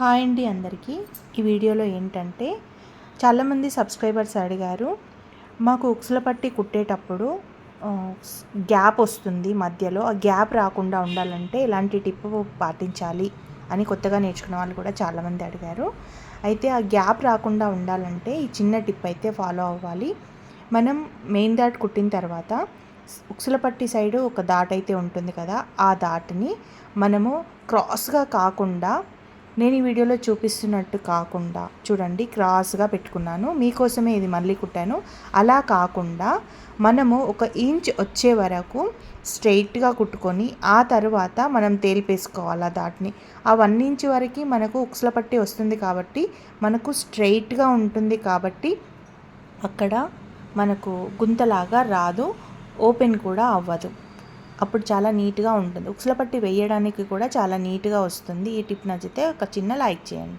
Hi అండి అందరికీ. ఈ వీడియోలో ఏంటంటే చాలామంది సబ్స్క్రైబర్స్ అడిగారు, మాకు ఉక్సుల పట్టి కుట్టేటప్పుడు గ్యాప్ వస్తుంది మధ్యలో, ఆ గ్యాప్ రాకుండా ఉండాలంటే ఎలాంటి టిప్ పాటించాలి అని కొత్తగా నేర్చుకున్న వాళ్ళు కూడా చాలామంది అడిగారు. అయితే ఆ గ్యాప్ రాకుండా ఉండాలంటే ఈ చిన్న టిప్ అయితే ఫాలో అవ్వాలి. మనం మెయిన్ డాట్ కుట్టిన తర్వాత ఉక్సుల పట్టి సైడు ఒక డాట్ అయితే ఉంటుంది కదా, ఆ డాట్ని మనము క్రాస్గా కాకుండా, నేను ఈ వీడియోలో చూపిస్తున్నట్టు కాకుండా చూడండి, క్రాస్గా పెట్టుకున్నాను, మీకోసమే ఇది మళ్ళీ కుట్టాను. అలా కాకుండా మనము 1 ఇంచ్ వచ్చే వరకు స్ట్రైట్గా కుట్టుకొని ఆ తర్వాత మనం తేలిపేసుకోవాలి ఆ దాటిని. ఆ 1 ఇంచ్ వరకు మనకు ఉక్సుల పట్టి వస్తుంది కాబట్టి మనకు స్ట్రైట్గా ఉంటుంది కాబట్టి అక్కడ మనకు గుంతలాగా రాదు, ఓపెన్ కూడా అవ్వదు. అప్పుడు చాలా నీట్గా ఉంటుంది. ఉక్సుల పట్టి వేయడానికి కూడా చాలా నీట్గా వస్తుంది. ఈ టిప్ నచ్చితే ఒక చిన్న లైక్ చేయండి.